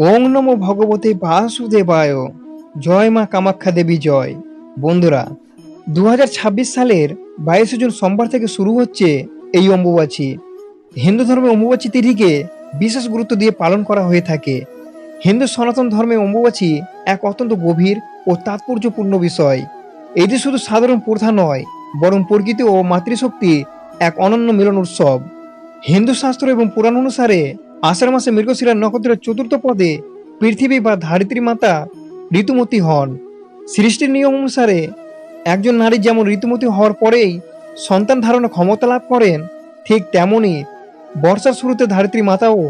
ওং নমো ভগবতে বাসুদেবায়। জয় মা কামাখ্যা দেবী জয়। বন্ধুরা, 2026 সালের 22 জুন সোমবার থেকে শুরু হচ্ছে এই অম্বুবাচী। হিন্দু ধর্মে অম্বুবাচী তিথিকে বিশেষ গুরুত্ব দিয়ে পালন করা হয়ে থাকে। হিন্দু সনাতন ধর্মে অম্বুবাচী এক অত্যন্ত গভীর ও তাৎপর্যপূর্ণ বিষয়। এটি শুধু সাধারণ প্রথা নয়, বরং প্রকৃতি ও মাতৃশক্তি এক অনন্য মিলন উৎসব। হিন্দু শাস্ত্র এবং পুরাণ অনুসারে আষাঢ় মাসে মৃগশিরা নক্ষত্রের চতুর্থ পদে পৃথিবী বা ধারিত্রী মাতা ঋতুমতী হন। সৃষ্টির নিয়ম অনুসারে একজন নারী যেমন ঋতুমতী হওয়ার পরেই সন্তান ধারণের ক্ষমতা লাভ করেন, ঠিক তেমনি বর্ষার শুরুতে ধারিত্রী মাতাও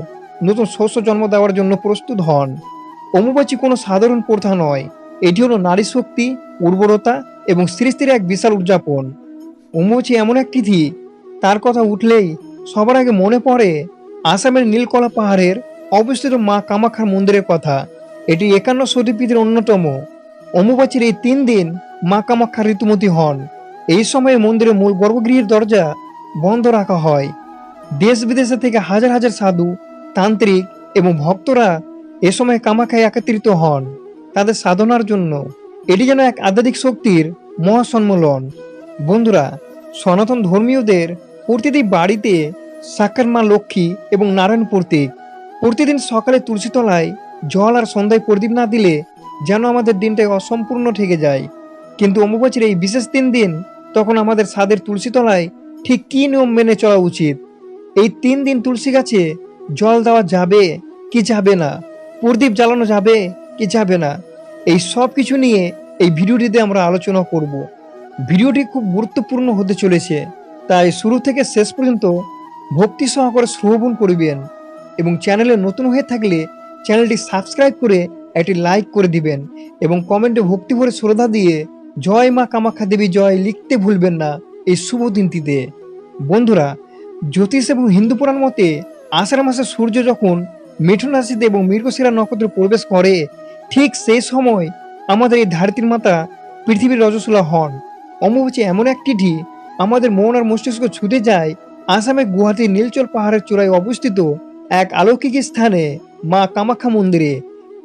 নতুন শস্য জন্ম দেওয়ার জন্য প্রস্তুত হন। অম্বুবাচী কোনো সাধারণ প্রথা নয়, এটি হলো নারী শক্তি, উর্বরতা এবং সৃষ্টির এক বিশাল উদযাপন। অম্বুবাচী এমন এক তিথি, তার কথা উঠলেই সবার আগে মনে পড়ে আসামের নীলকলা পাহাড়ের অবস্থিত মা কামাখ্যার মন্দিরের কথা। এটি 51 শক্তিপীঠের অন্যতম। অম্বুবাচীর এই 3 দিন মা কামাখ্যা ঋতুমতী হন। এই সময়ে মন্দিরের মূল গর্ভগৃহের দরজা বন্ধ রাখা হয়। দেশ বিদেশে থেকে হাজার হাজার সাধু, তান্ত্রিক এবং ভক্তরা এ সময় কামাখ্যায় একত্রিত হন তাদের সাধনার জন্য। এটি যেন এক আধ্যাত্মিক শক্তির মহাসম্মেলন। বন্ধুরা, সনাতন ধর্মীয়দের প্রতিটি বাড়িতে সাক্ষাৎ মা লক্ষ্মী এবং নারায়ণ প্রতীক। প্রতিদিন সকালে তুলসী তলায় জল আর সন্ধ্যায় প্রদীপ না দিলে যেন আমাদের দিনটা অসম্পূর্ণ থেকে যায়। কিন্তু অম্বুবাচীর এই বিশেষ 3 দিন, তখন আমাদের সাদের তুলসী তলায় ঠিক কী নিয়ম মেনে চলা উচিত? এই 3 দিন তুলসী গাছে জল দেওয়া যাবে কি যাবে না? প্রদীপ জ্বালানো যাবে কি যাবে না? এই সব কিছু নিয়ে এই ভিডিওটিতে আমরা আলোচনা করব। ভিডিওটি খুব গুরুত্বপূর্ণ হতে চলেছে, তাই শুরু থেকে শেষ পর্যন্ত ভক্তি সহকারে শ্রবণ করবেন এবং চ্যানেলে নতুন হয়ে থাকলে চ্যানেলটি সাবস্ক্রাইব করে একটি লাইক করে দিবেন এবং কমেন্টে ভক্তি ভরে শ্রদ্ধা দিয়ে জয় মা কামাখ্যা দেবী জয় লিখতে ভুলবেন না এই শুভ দিনটিতে। বন্ধুরা, জ্যোতিষ এবং হিন্দু পুরাণ মতে আষাঢ় মাসে সূর্য যখন মিথুন রাশিতে এবং মৃগশিরা নক্ষত্রে প্রবেশ করে, ঠিক সেই সময় আমাদের এই ধারিত্রী মাতা পৃথিবীর রজস্বলা হন। অম্বুবাচী এমন এক তিথি, আমাদের মন আর মস্তিষ্ক ছুটে যায় আসামে গুয়াহাটির নীলচল পাহাড়ের চূড়ায় অবস্থিত এক অলৌকিক স্থানে মা কামাখ্যা মন্দিরে।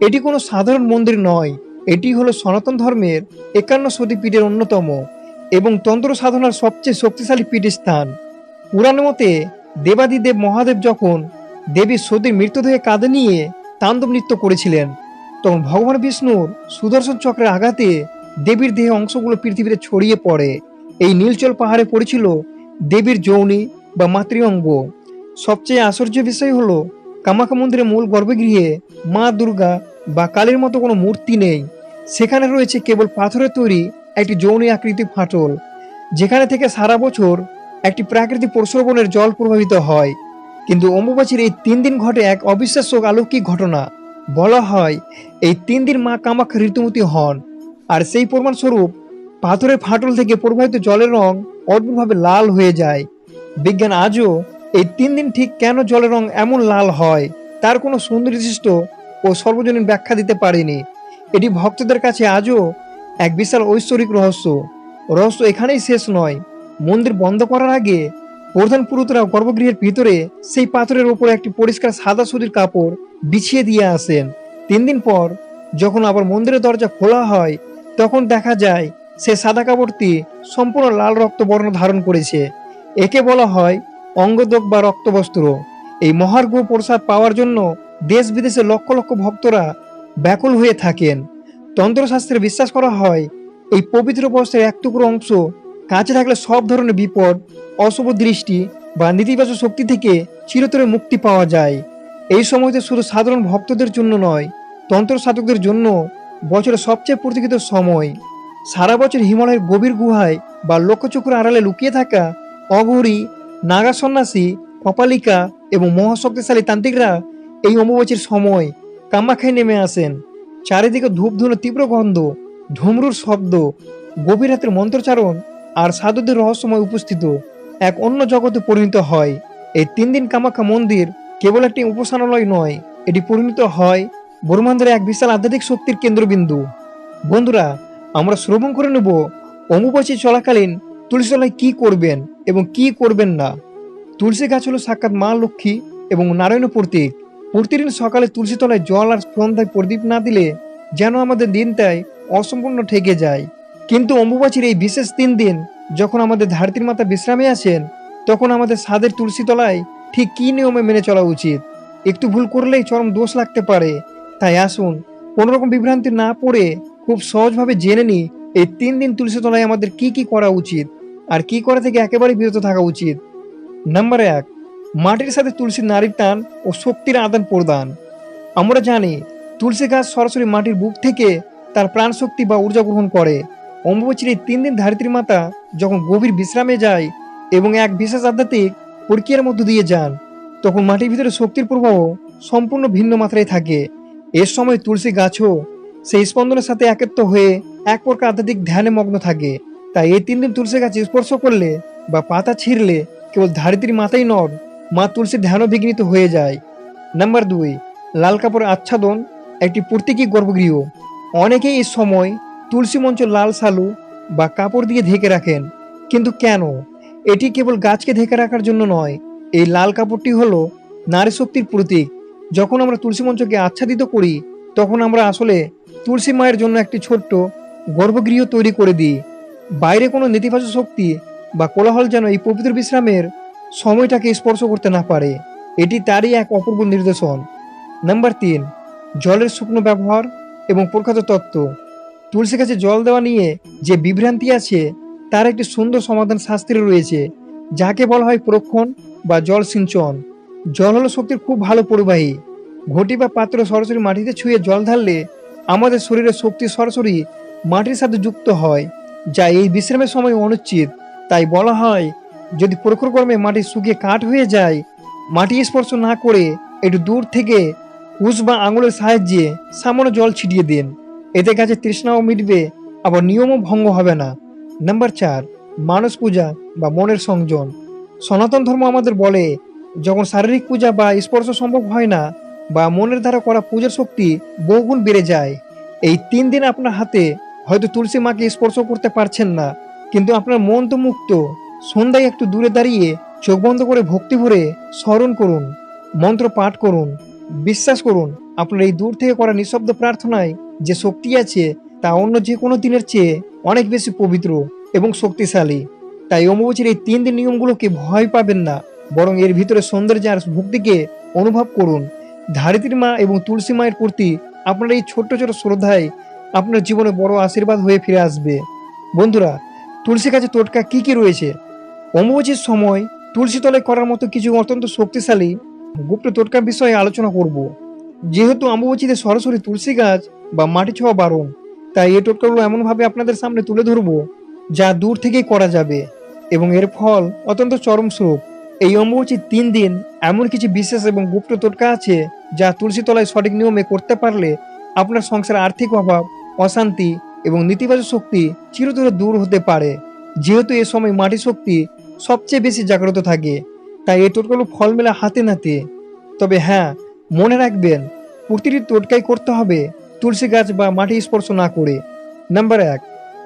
এটি কোনো সাধারণ মন্দির নয়, এটি হলো সনাতন ধর্মের 51 শক্তিপীঠের অন্যতম এবং তন্ত্র সাধনার সবচেয়ে শক্তিশালী পীঠস্থান। পুরাণ মতে দেবাদিদেব মহাদেব যখন দেবী সতীর মৃতদেহে কাঁধে নিয়ে তাণ্ডব নৃত্য করেছিলেন, তখন ভগবান বিষ্ণুর সুদর্শন চক্রের আঘাতে দেবীর দেহে অংশগুলো পৃথিবীতে ছড়িয়ে পড়ে। এই নীলচল পাহাড়ে পড়েছিল দেবীর যৌনি বা মাতৃঅঙ্গ। সবচেয়ে আশ্চর্য বিষয় হলো, কামাখ্যা মন্দিরের মূল গর্ভগৃহে মা দুর্গা বা কালীর মতো কোনো মূর্তি নেই। সেখানে রয়েছে কেবল পাথরের তৈরি একটি যৌনি আকৃতি ফাটল, যেখানে থেকে সারা বছর একটি প্রাকৃতিক প্রস্রবণের জল প্রবাহিত হয়। কিন্তু অম্বুবাচীর এই 3 দিন ঘটে এক অবিশ্বাস্য অলৌকিক ঘটনা। বলা হয় এই 3 দিন মা কামাখ্যা ঋতুমতী হন, আর সেই প্রমাণস্বরূপ পাথরের ফাটল থেকে প্রবাহিত জলের রং অদ্ভুতভাবে লাল হয়ে যায়। বিজ্ঞান আজও এই 3 দিন ঠিক কেন জলের রং এমন লাল হয় তার কোনো সুনির্দিষ্ট ও সর্বজনীন ব্যাখ্যা দিতে পারেনি। এটি ভক্তদের কাছে আজও এক বিশাল ঐশ্বরিক রহস্য। রহস্য এখানেই শেষ নয়। মন্দির বন্ধ করার আগে প্রধান পুরোহিতরা গর্ভগৃহের ভিতরে সেই পাথরের ওপর একটি পরিষ্কার সাদা সুতির কাপড় বিছিয়ে দিয়ে আসেন। 3 দিন পর যখন আবার মন্দিরের দরজা খোলা হয়, তখন দেখা যায় সে সাদা কাপড়টি সম্পূর্ণ লাল রক্ত বর্ণ ধারণ করেছে। একে বলা হয় অঙ্গদক বা রক্তবস্ত্র। এই মহার্ঘ প্রসাদ পাওয়ার জন্য দেশ বিদেশে লক্ষ লক্ষ ভক্তরা ব্যাকুল হয়ে থাকেন। তন্ত্রশাস্ত্রে বিশ্বাস করা হয় এই পবিত্র বস্ত্রের এক টুকরো অংশ কাছে থাকলে সব ধরনের বিপদ, অশুভ দৃষ্টি বা নেতিবাচক শক্তি থেকে চিরতরে মুক্তি পাওয়া যায়। এই সময়তে শুধু সাধারণ ভক্তদের জন্য নয়, তন্ত্র সাধকদের জন্য বছরের সবচেয়ে প্রতীক্ষিত সময়। সারা বছর হিমালয়ের গভীর গুহায় বা লক্ষ্যচক্র আড়ালে লুকিয়ে থাকা অঘরী, নাগা সন্ন্যাসী, কপালিকা এবং মহাশক্তিশালী তান্ত্রিকরা এই অম্বুবাচীর সময় কামাখ্যায় নেমে আসেন। চারিদিকে ধূপধুনো তীব্র গন্ধ, ঢুমরুর শব্দ, গভীর রাতের মন্ত্রচারণ আর সাধুদের রহস্যময় উপস্থিত এক অন্য জগতে পরিণত হয়। এই 3 দিন কামাখ্যা মন্দির কেবল একটি উপাসনালয় নয়, এটি পরিণত হয় ব্রহ্মাণ্ডের এক বিশাল আধ্যাত্মিক শক্তির কেন্দ্রবিন্দু। বন্ধুরা, আমরা শ্রবণ করে নেব অম্বুবাচী চলাকালীন তুলসী তলায় কি করবেন এবং কি করবেন না। তুলসী গাছ হলো সাক্ষাৎ মা লক্ষ্মী এবং নারায়ণ প্রতীক। প্রতিদিন সকালে তুলসী তলায় জল আর সন্ধ্যায় প্রদীপ না দিলে যেন আমাদের দিনটাই অসম্পূর্ণ থেকে যায়। কিন্তু অম্বুবাচীর এই বিশেষ 3 দিন যখন আমাদের ধরতির মাতা বিশ্রামে আছেন, তখন আমাদের সাধের তুলসী তলায় ঠিক কী নিয়মে মেনে চলা উচিত? একটু ভুল করলেই চরম দোষ লাগতে পারে। তাই আসুন, কোনো রকম বিভ্রান্তি না পড়ে খুব সহজভাবে জেনে নিই এই 3 দিন তুলসী তলায় আমাদের কি কি করা উচিত আর কি করা থেকে একেবারে বিরত থাকা উচিত। নাম্বার 1, মাটির সাথে তুলসীর নারীর টান ও শক্তির আদান প্রদান। আমরা জানি তুলসী গাছ সরাসরি মাটির বুক থেকে তার প্রাণ শক্তি বা ঊর্জা গ্রহণ করে। অম্বুবাচীর এই 3 দিন ধারিত্রী মাতা যখন গভীর বিশ্রামে যায় এবং এক বিশেষ আধ্যাত্মিক প্রক্রিয়ার মধ্য দিয়ে যান, তখন মাটির ভিতরে শক্তির প্রবাহ সম্পূর্ণ ভিন্ন মাত্রায় থাকে। এর সময় তুলসী গাছও সেই স্পন্দনের সাথে একত্র হয়ে এক প্রকার আধ্যাত্মিক ধ্যানে মগ্ন থাকে। তাই এই 3 দিন তুলসী গাছ স্পর্শ করলে বা পাতা ছিঁড়লে কেবল ধারিত্রী মাতাই নন, মা তুলসীর ধ্যানও বিঘ্নিত হয়ে যায়। নাম্বার 2, লাল কাপড়ের আচ্ছাদন একটি প্রতীকী গর্ভগৃহ। অনেকেই এই সময় তুলসী মঞ্চ লাল শালু বা কাপড় দিয়ে ঢেকে রাখেন, কিন্তু কেন? এটি কেবল গাছকে ঢেকে রাখার জন্য নয়। এই লাল কাপড়টি হলো নারী শক্তির প্রতীক। যখন আমরা তুলসী মঞ্চকে আচ্ছাদিত করি, তখন আমরা আসলে তুলসী মায়ের জন্য একটি ছোট্ট গর্ভগৃহ তৈরি করে দিই। বাইরে কোনো নেতিবাচক শক্তি বা কোলাহল যেন এই পবিত্র বিশ্রামের সময়টাকে স্পর্শ করতে না পারে। এটি তারই এক অপূর্ব নির্দেশন। নাম্বার 3, জলের শুকনো ব্যবহার এবং প্রখ্যাত তত্ত্ব। তুলসী গাছে জল দেওয়া নিয়ে যে বিভ্রান্তি আছে, তার একটি সুন্দর সমাধান শাস্ত্রে রয়েছে, যাকে বলা হয় প্রক্ষণ বা জল সিঞ্চন। জল হলো শক্তির খুব ভালো পরিবাহী। ঘটি বা পাত্র সরাসরি মাটিতে ছুঁয়ে জল ঢাললে আমাদের শরীরের শক্তি সরাসরি মাটির সাথে যুক্ত হয়, যা এই বিশ্রামের সময় অনুচিত। তাই বলা হয়, যদি প্রখর গরমে মাটি শুকিয়ে কাঠ হয়ে যায়, মাটি স্পর্শ না করে একটু দূর থেকে হুঁশ বা আঙুলের সাহায্যে সামান্য জল ছিটিয়ে দিন। এতে গাছের তৃষ্ণাও মিটবে, আবার নিয়মও ভঙ্গ হবে না। নাম্বার 4, মানস পূজা বা মনের সংযম। সনাতন ধর্ম আমাদের বলে, যখন শারীরিক পূজা বা স্পর্শ সম্ভব হয় না বা মনের দ্বারা করা পূজার শক্তি বহুগুণ বেড়ে যায়। এই 3 দিন আপনার হাতে হয়তো তুলসী মাকে স্পর্শ করতে পারছেন না, কিন্তু আপনার মন তো মুক্ত। সন্ধ্যায় একটু দূরে দাঁড়িয়ে চোখ বন্ধ করে ভক্তি ভরে স্মরণ করুন, মন্ত্র পাঠ করুন। বিশ্বাস করুন, আপনার এই দূর থেকে করা নিঃশব্দ প্রার্থনায় যে শক্তি আছে, তা অন্য যে কোনো দিনের চেয়ে অনেক বেশি পবিত্র এবং শক্তিশালী। তাই অম্বুবাচীর এই 3 দিন নিয়মগুলোকে ভয় পাবেন না, বরং এর ভিতরে সৌন্দর্য আর ভক্তিকে অনুভব করুন। ধারিত্রী মা এবং তুলসী মায়ের প্রতি আপনার এই ছোট্ট ছোট শ্রদ্ধায় আপনার জীবনে বড় আশীর্বাদ হয়ে ফিরে আসবে। বন্ধুরা, তুলসী গাছে টোটকা কি কি রয়েছে? অম্বুবাচীর সময় তুলসী তলায় করার মতো কিছু অত্যন্ত শক্তিশালী গুপ্ত টোটকার বিষয়ে আলোচনা করব। যেহেতু অম্বুবাচীতে সরাসরি তুলসী গাছ বা মাটি ছোঁয়া বারণ, তাই এই টোটকাগুলো এমনভাবে আপনাদের সামনে তুলে ধরবো যা দূর থেকেই করা যাবে এবং এর ফল অত্যন্ত চরমস্বরূপ। এই অম্বুবাচীর 3 দিন এমন কিছু বিশেষ এবং গুপ্ত টোটকা আছে যা তুলসী তলায় সঠিক নিয়মে করতে পারলে আপনার সংসারে আর্থিক অভাব, অশান্তি এবং নেতিবাচক শক্তি চিরতরে দূর হতে পারে। যেহেতু এ সময় মাটি শক্তি সবচেয়ে বেশি জাগ্রত থাকে, তাই এই টোটকাগুলো ফল মেলা হাতে নাতে। তবে হ্যাঁ, মনে রাখবেন, প্রতিটি টোটকাই করতে হবে তুলসী গাছ বা মাটি স্পর্শ না করে। নাম্বার 1,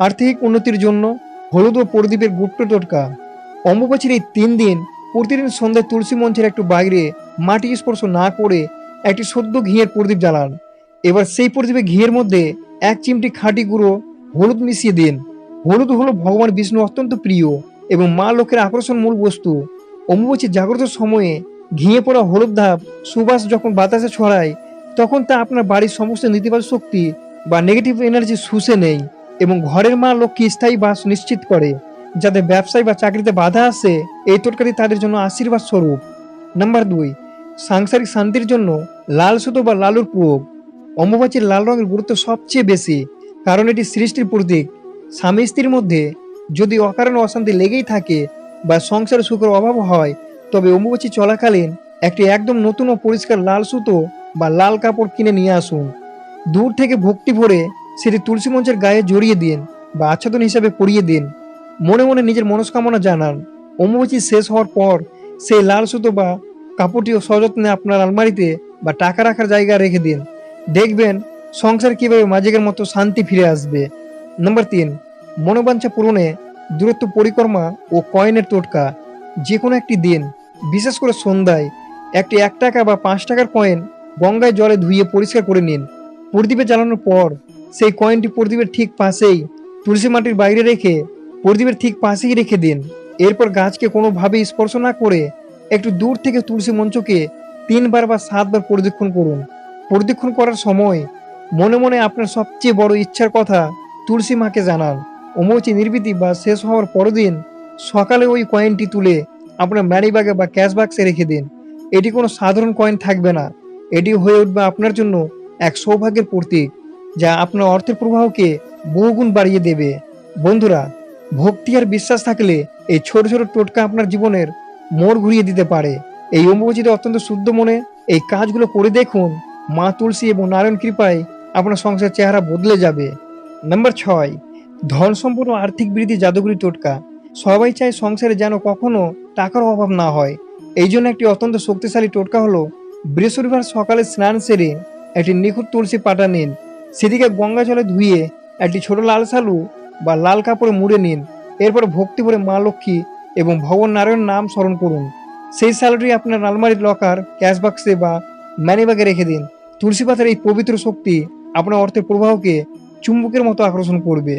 আর্থিক উন্নতির জন্য হলুদ ও প্রদীপের গুপ্ত টোটকা। অম্বুবাচীর এই 3 দিন প্রতিদিন সন্ধ্যায় তুলসী মঞ্চের একটু বাইরে মাটি স্পর্শ না করে একটি সদ্য ঘিয়ের প্রদীপ জ্বালান। এবার সেই প্রদীপে ঘিয়ের মধ্যে 1 চিমটি খাঁটি গুঁড়ো হলুদ মিশিয়ে দিন। হলুদ হলো ভগবান বিষ্ণু অত্যন্ত প্রিয় এবং মা লক্ষ্মীর আকর্ষণ মূল বস্তু। অম্বুবাচীর জাগ্রত সময়ে ঘিয়ে পড়া হলুদ ধাপ সুবাস যখন বাতাসে ছড়ায়, তখন তা আপনার বাড়ির সমস্ত নেতিবাচক শক্তি বা নেগেটিভ এনার্জি শুষে নেয় এবং ঘরের মা লক্ষ্মী স্থায়ী বাস নিশ্চিত করে। যাদের ব্যবসায় বা চাকরিতে বাধা আসে, এই তরকারি তাদের জন্য আশীর্বাদ স্বরূপ। নাম্বার 2, সাংসারিক শান্তির জন্য লাল সুতো বা লালুর প্রয়োগ। অম্বুবাচীর লাল রঙের গুরুত্ব সবচেয়ে বেশি, কারণ এটি সৃষ্টির প্রতীক। স্বামী স্ত্রীর মধ্যে যদি অকারণে অশান্তি লেগেই থাকে বা সংসারে সুখের অভাব হয়, তবে অম্বুবাচী চলাকালীন একটি একদম নতুন ও পরিষ্কার লাল সুতো বা লাল কাপড় কিনে নিয়ে আসুন। দূর থেকে ভক্তি ভরে সেটি তুলসী মঞ্চের গায়ে জড়িয়ে দিন বা আচ্ছাদন হিসাবে পরিয়ে দিন। মনে মনে নিজের মনস্কামনা জানান। অম্বুবাচী শেষ হওয়ার পর সেই লাল সুতো বা কাপড়টিও সযত্নে আপনার আলমারিতে বা টাকা রাখার জায়গায় রেখে দিন। দেখবেন সংসার কিভাবে ম্যাজিকের মতো শান্তি ফিরে আসবে। নাম্বার 3, মনোবাঞ্ছা পূরণে দূরত্ব পরিক্রমা ও কয়েনের টোটকা। যে কোনো একটি দিন, বিশেষ করে সন্ধ্যায়, একটি 1 টাকা বা 5 টাকার কয়েন গঙ্গায় জলে ধুয়ে পরিষ্কার করে নিন। প্রদীপে জ্বালানোর পর সেই কয়েনটি প্রদীপের ঠিক পাশেই তুলসী মাটির বাইরে রেখে প্রদীপের ঠিক পাশেই রেখে দিন। এরপর গাছকে কোনোভাবেই স্পর্শ না করে একটু দূর থেকে তুলসী মঞ্চকে 3 বার বা 7 বার পরিদর্শন করুন। পরিদর্শন করার সময় মনে মনে আপনার সবচেয়ে বড় ইচ্ছার কথা তুলসী মাকে জানান। অমাবস্যা নির্বৃতি বা শেষ হওয়ার পরদিন সকালে ওই কয়েনটি তুলে আপনার ম্যানি ব্যাগে বা ক্যাশ বাক্সে রেখে দিন। এটি কোনো সাধারণ কয়েন থাকবে না, এটি হয়ে উঠবে আপনার জন্য এক সৌভাগ্যের প্রতীক, যা আপনার অর্থের প্রবাহকে বহুগুণ বাড়িয়ে দেবে। বন্ধুরা, ভক্তি আর বিশ্বাস থাকলে এই ছোট ছোট টোটকা আপনার জীবনের মোড় ঘুরিয়ে দিতে পারে। এই অম্বুবাচীতে অত্যন্ত শুদ্ধ মনে এই কাজগুলো করে দেখুন। মা তুলসী এবং নারায়ণ কৃপায় আপনার সংসারের চেহারা বদলে যাবে। নাম্বার 6, ধন সম্পদ ও আর্থিক বৃদ্ধি জাদুঘরি টোটকা। সবাই চায় সংসারে যেন কখনো টাকার অভাব না হয়। এই জন্য একটি অত্যন্ত শক্তিশালী টোটকা হলো বৃহস্পতিবার সকালে স্নান সেরে একটি নিখুঁত তুলসী পাতা নিন, সেদিকে গঙ্গা জলে ধুয়ে একটি ছোট লাল শালু বা লাল কাপড়ে মুড়ে নিন। এরপর ভক্তি ভরে মা লক্ষ্মী এবং ভগবান নারায়ণ নাম স্মরণ করুন। সেই শালুটি আপনার আলমারির লকার, ক্যাশ বাক্সে বা ম্যানি ব্যাগে রেখে দিন। তুলসী পাতার এই পবিত্র শক্তি আপনার অর্থের প্রবাহকে চুম্বকের মতো আকর্ষণ করবে।